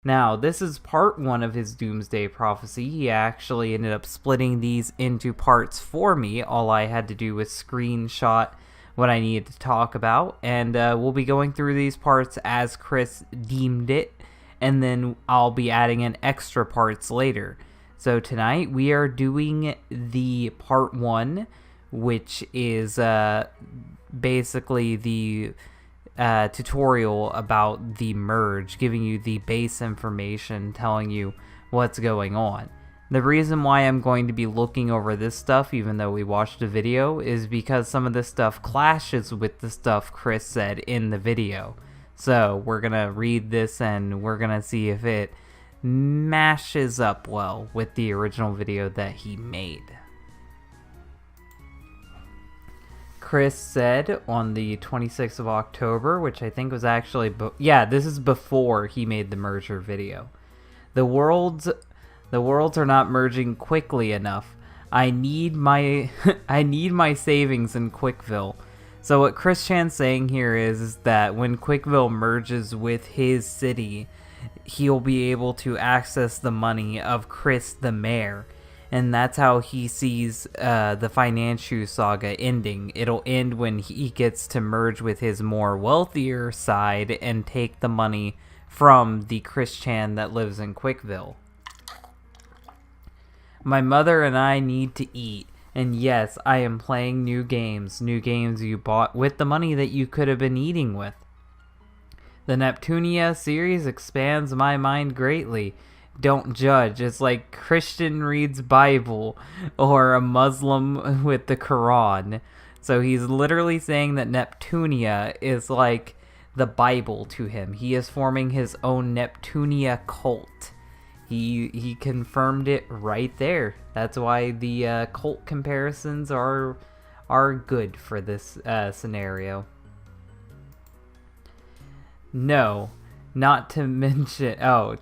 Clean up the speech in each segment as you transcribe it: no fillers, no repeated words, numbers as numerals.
Now, this is part 1 of his doomsday prophecy. He actually ended up splitting these into parts for me. All I had to do was screenshot what I needed to talk about, and we'll be going through these parts as Chris deemed it, and then I'll be adding in extra parts later. So tonight we are doing the part 1, which is basically the tutorial about the merge, giving you the base information, telling you what's going on. The reason why I'm going to be looking over this stuff, even though we watched a video, is because some of this stuff clashes with the stuff Chris said in the video. So we're gonna read this and we're gonna see if it mashes up well with the original video that he made. Chris said on the 26th of October, which I think was actually, this is before he made the merger video. The worlds are not merging quickly enough. I need my savings in Quickville. So what Chris Chan's saying here is that when Quickville merges with his city, he'll be able to access the money of Chris the mayor. And that's how he sees the Financial Saga ending. It'll end when he gets to merge with his more wealthier side and take the money from the Chris Chan that lives in Quickville. My mother and I need to eat. And yes, I am playing new games you bought with the money that you could have been eating with. The ÄÄ series expands my mind greatly. Don't judge. It's like Christian reads Bible or a Muslim with the Quran. So he's literally saying that Neptunia is like the Bible to him. He is forming his own Neptunia cult. He confirmed it right there. That's why the cult comparisons are good for this scenario. No. Not to mention, I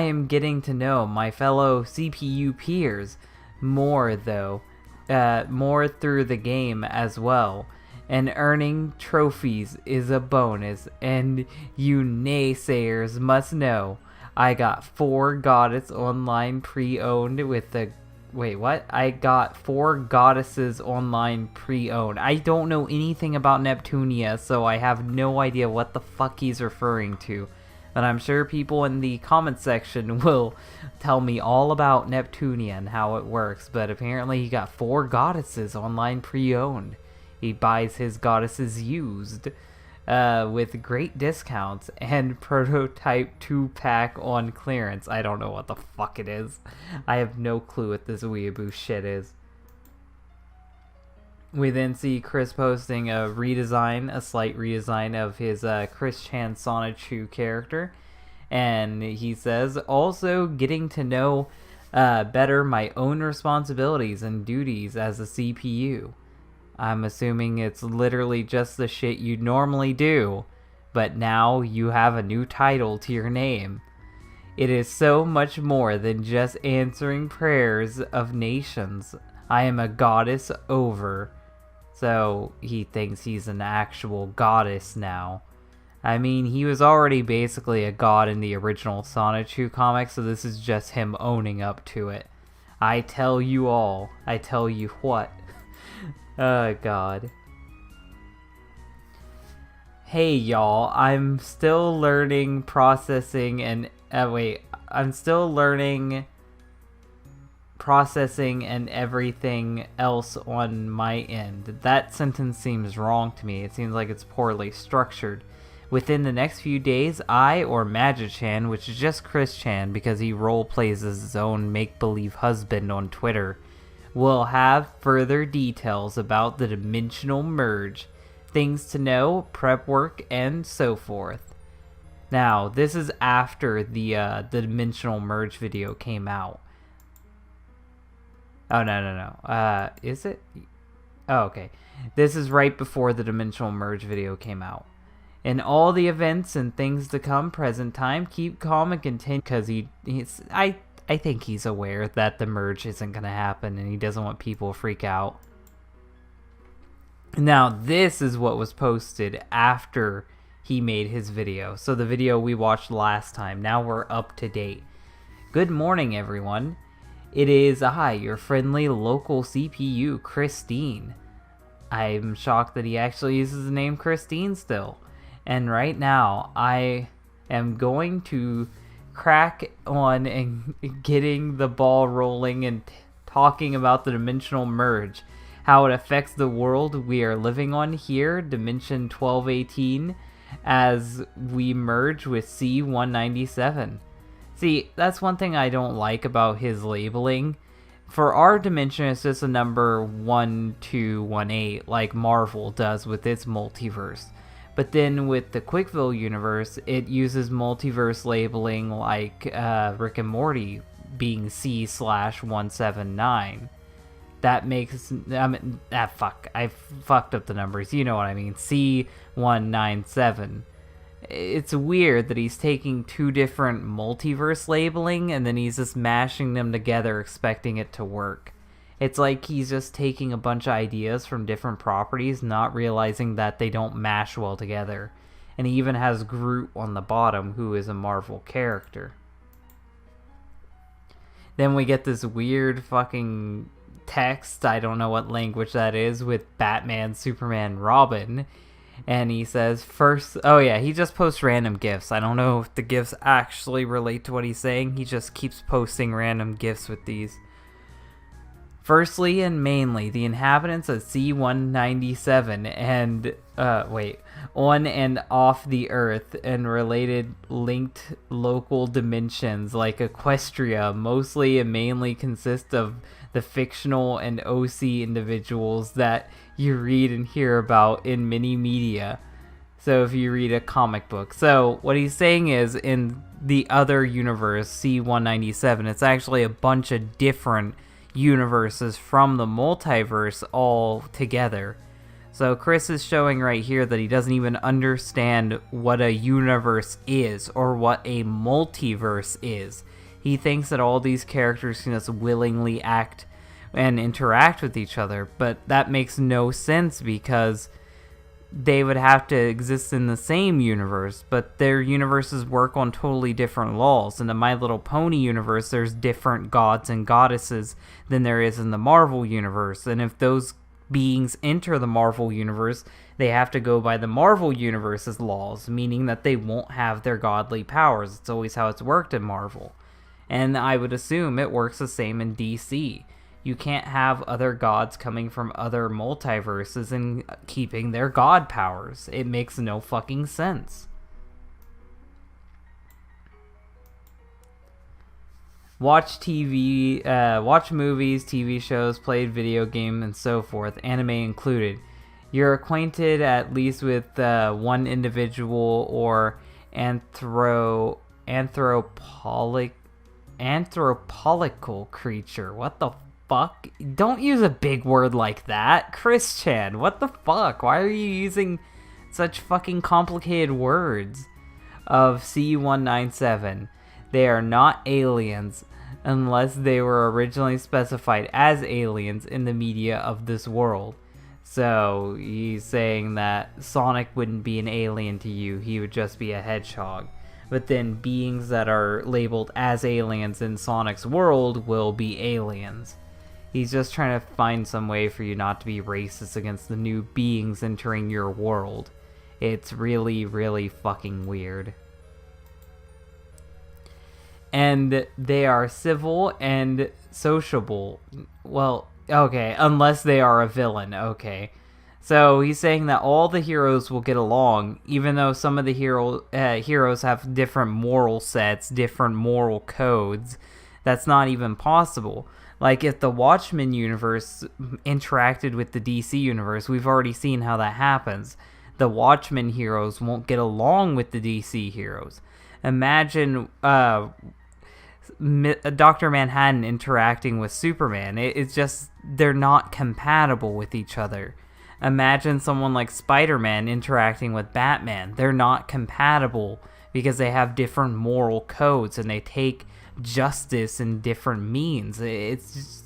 am getting to know my fellow CPU peers more through the game as well. And earning trophies is a bonus, and you naysayers must know, I got 4 Goddess Online pre-owned with the... Wait, what? I got 4 Goddesses Online pre-owned. I don't know anything about Neptunia, so I have no idea what the fuck he's referring to. But I'm sure people in the comment section will tell me all about Neptunia and how it works. But apparently he got 4 Goddesses Online pre-owned. He buys his Goddesses used. With great discounts and prototype 2-pack on clearance. I don't know what the fuck it is. I have no clue what this weeaboo shit is. We then see Chris posting a slight redesign of his Chris Chan Sonichu character. And he says, also getting to know better my own responsibilities and duties as a CPU. I'm assuming it's literally just the shit you normally do, but now you have a new title to your name. It is so much more than just answering prayers of nations. I am a goddess over. So he thinks he's an actual goddess now. I mean, he was already basically a god in the original Sonichu comic, so this is just him owning up to it. I tell you all. I tell you what. Oh, God. Hey, y'all. I'm still learning processing and... I'm still learning processing and everything else on my end. That sentence seems wrong to me. It seems like it's poorly structured. Within the next few days, I, or Magichan, which is just Chris Chan because he roleplays as his own make-believe husband on Twitter, will have further details about the dimensional merge, things to know, prep work, and so forth. Now, this is after the dimensional merge video came out. Oh, no. Is it? Oh, okay. This is right before the dimensional merge video came out. In all the events and things to come present time, keep calm and continue, because I think he's aware that the merge isn't going to happen and he doesn't want people to freak out. Now, this is what was posted after he made his video. So the video we watched last time, now we're up to date. Good morning, everyone. It is I, your friendly local CPU, Christine. I'm shocked that he actually uses the name Christine still. And right now, I am going to crack on and getting the ball rolling and talking about the dimensional merge, how it affects the world we are living on here, Dimension 1218, as we merge with C197. See, that's one thing I don't like about his labeling. For our dimension, it's just a number 1218, like Marvel does with its multiverse. But then with the Quickville universe, it uses multiverse labeling like Rick and Morty being C/179. That makes, fuck, I fucked up the numbers, you know what I mean, C197. It's weird that he's taking two different multiverse labeling and then he's just mashing them together expecting it to work. It's like he's just taking a bunch of ideas from different properties, not realizing that they don't mash well together. And he even has Groot on the bottom, who is a Marvel character. Then we get this weird fucking text, I don't know what language that is, with Batman, Superman, Robin. And he says, first, oh yeah, he just posts random GIFs. I don't know if the GIFs actually relate to what he's saying. He just keeps posting random GIFs with these. Firstly and mainly, the inhabitants of C197 and, on and off the Earth and related linked local dimensions like Equestria mostly and mainly consist of the fictional and OC individuals that you read and hear about in many media. So if you read a comic book. So what he's saying is in the other universe, C197, it's actually a bunch of different universes from the multiverse all together. So Chris is showing right here that he doesn't even understand what a universe is or what a multiverse is. He thinks that all these characters can just willingly act and interact with each other, but that makes no sense because they would have to exist in the same universe, but their universes work on totally different laws. In the My Little Pony universe, there's different gods and goddesses than there is in the Marvel universe, and if those beings enter the Marvel universe, they have to go by the Marvel universe's laws, meaning that they won't have their godly powers. It's always how it's worked in Marvel. And I would assume it works the same in DC. You can't have other gods coming from other multiverses and keeping their god powers. It makes no fucking sense. Watch TV, watch movies, TV shows, played video game, and so forth, anime included. You're acquainted at least with one individual or anthropological creature. What the fuck? Don't use a big word like that. Christian, what the fuck? Why are you using such fucking complicated words? Of C197. They are not aliens unless they were originally specified as aliens in the media of this world. So he's saying that Sonic wouldn't be an alien to you, he would just be a hedgehog. But then beings that are labeled as aliens in Sonic's world will be aliens. He's just trying to find some way for you not to be racist against the new beings entering your world. It's really, really fucking weird. And they are civil and sociable. Well, okay, unless they are a villain, okay. So he's saying that all the heroes will get along, even though some of the heroes have different moral sets, different moral codes. That's not even possible. Like, if the Watchmen universe interacted with the DC universe, we've already seen how that happens. The Watchmen heroes won't get along with the DC heroes. Imagine Dr. Manhattan interacting with Superman. It's just, they're not compatible with each other. Imagine someone like Spider-Man interacting with Batman. They're not compatible because they have different moral codes and they take justice in different means. It's just,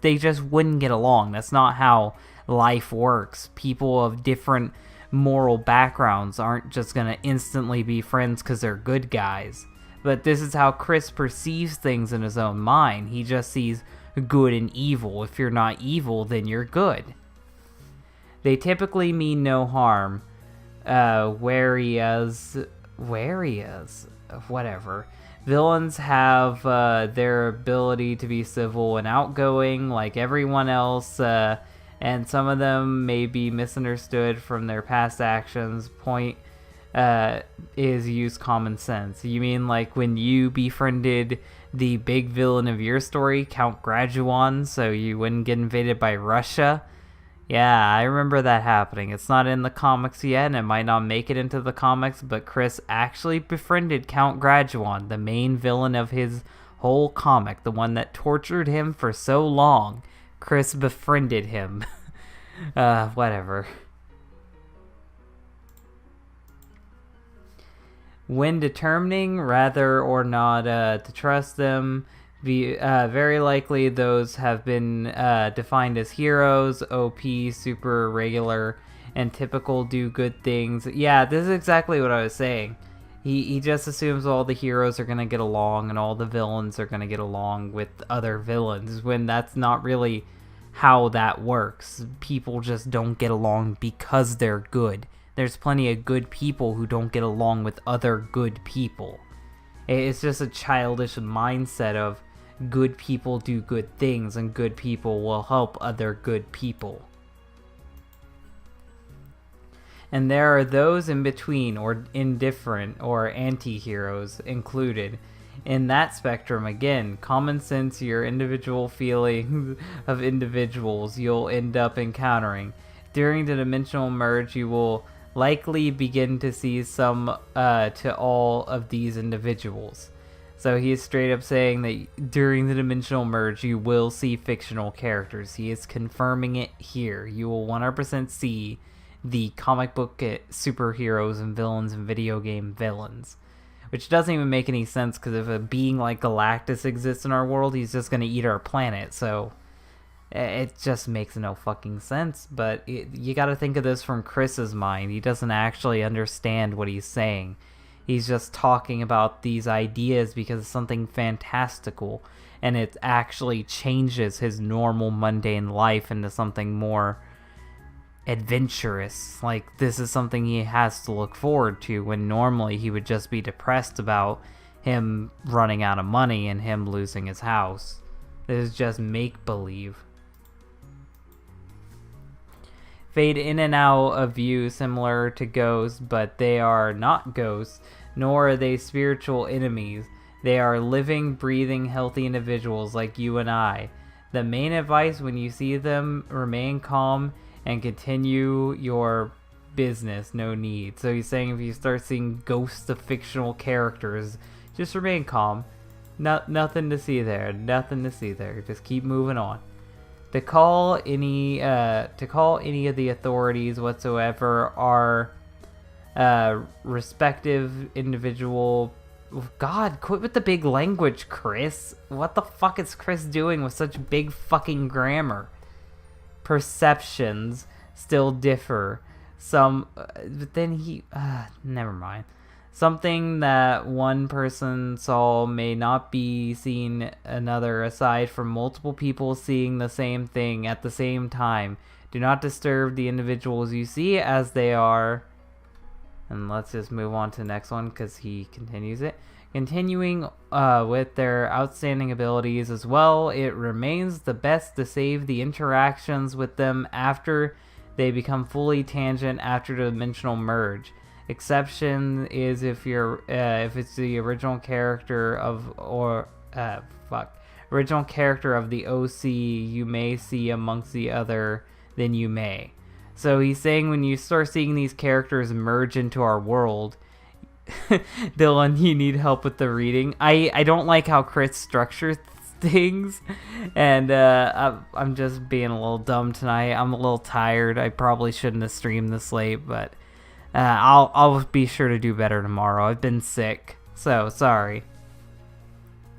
they just wouldn't get along. That's not how life works. People of different moral backgrounds aren't just gonna instantly be friends because they're good guys. But this is how Chris perceives things in his own mind. He just sees good and evil. If you're not evil, then you're good. They typically mean no harm, whereas whatever. Villains have their ability to be civil and outgoing like everyone else, and some of them may be misunderstood from their past actions. Point is use common sense. You mean like when you befriended the big villain of your story, Count Graduan, so you wouldn't get invaded by Russia? Yeah, I remember that happening. It's not in the comics yet, and it might not make it into the comics, but Chris actually befriended Count Graduan, the main villain of his whole comic, the one that tortured him for so long. Chris befriended him. Whatever. When determining whether or not to trust them, very likely those have been defined as heroes, OP, super, regular, and typical do good things. Yeah, this is exactly what I was saying. He just assumes all the heroes are going to get along and all the villains are going to get along with other villains, when that's not really how that works. People just don't get along because they're good. There's plenty of good people who don't get along with other good people. It's just a childish mindset of good people do good things and good people will help other good people. And there are those in between, or indifferent, or anti-heroes included. In that spectrum, again, common sense, your individual feelings of individuals you'll end up encountering. During the dimensional merge, you will likely begin to see some to all of these individuals. So he is straight up saying that during the dimensional merge, you will see fictional characters. He is confirming it here. You will 100% see the comic book superheroes and villains and video game villains. Which doesn't even make any sense, because if a being like Galactus exists in our world, he's just going to eat our planet. So it just makes no fucking sense. But you got to think of this from Chris's mind. He doesn't actually understand what he's saying. He's just talking about these ideas because it's something fantastical, and it actually changes his normal mundane life into something more adventurous. Like, this is something he has to look forward to, when normally he would just be depressed about him running out of money and him losing his house. This is just make-believe. Fade in and out of view similar to ghosts, but they are not ghosts, nor are they spiritual enemies. They are living, breathing, healthy individuals like you and I. The main advice when you see them, remain calm and continue your business, no need. So he's saying if you start seeing ghosts of fictional characters, just remain calm. Nothing to see there, nothing to see there. Just keep moving on. To call any of the authorities whatsoever are respective individual. God, quit with the big language, Chris. What the fuck is Chris doing with such big fucking grammar? Perceptions still differ. But then never mind. Something that one person saw may not be seen another, aside from multiple people seeing the same thing at the same time. Do not disturb the individuals you see as they are. And let's just move on to the next one, because he continues it. Continuing with their outstanding abilities as well, it remains the best to save the interactions with them after they become fully tangent after the dimensional merge. Exception is if it's the original character of original character of the OC you may see amongst the other, then you may. So he's saying when you start seeing these characters merge into our world, Dylan, you need help with the reading. I don't like how Chris structures things, and I'm just being a little dumb tonight. I'm a little tired. I probably shouldn't have streamed this late, but I'll be sure to do better tomorrow. I've been sick, so sorry.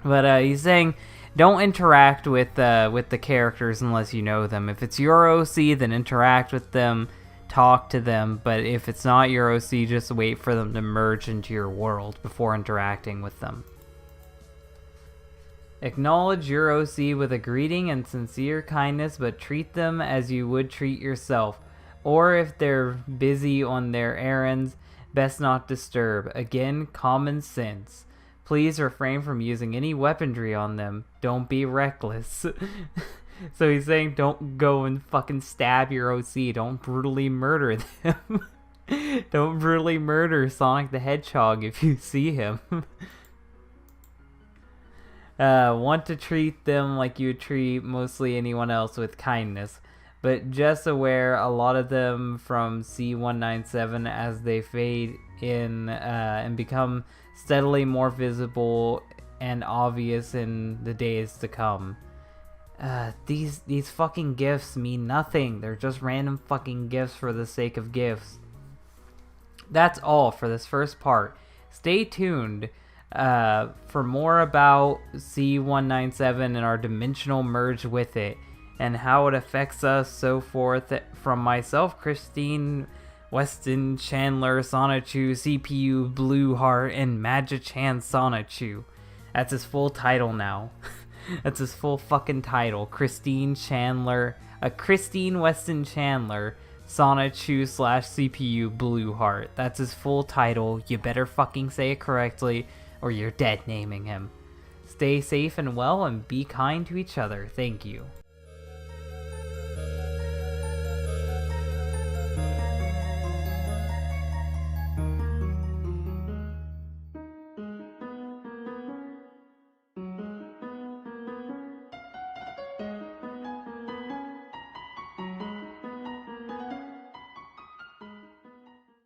But he's saying don't interact with the characters unless you know them. If it's your OC, then interact with them. talk to them, but if it's not your OC, just wait for them to merge into your world before interacting with them. Acknowledge your OC with a greeting and sincere kindness, but treat them as you would treat yourself. Or if they're busy on their errands, best not disturb. Again, common sense. Please refrain from using any weaponry on them. Don't be reckless. So he's saying don't go and fucking stab your OC. Don't brutally murder them. Don't brutally murder Sonic the Hedgehog if you see him. Want to treat them like you would treat mostly anyone else, with kindness. But just aware, a lot of them from C197, as they fade in and become steadily more visible and obvious in the days to come. These fucking gifts mean nothing. They're just random fucking gifts for the sake of gifts. That's all for this first part. Stay tuned for more about C197 and our dimensional merge with it, and how it affects us, so forth. From myself, Christine Weston Chandler Sonichu, CPU Blue Heart, and Magichan Sonichu. That's his full title now. That's his full fucking title. Christine Weston Chandler Sonichu / CPU Blue Heart. That's his full title. You better fucking say it correctly, or you're dead naming him. Stay safe and well, and be kind to each other. Thank you.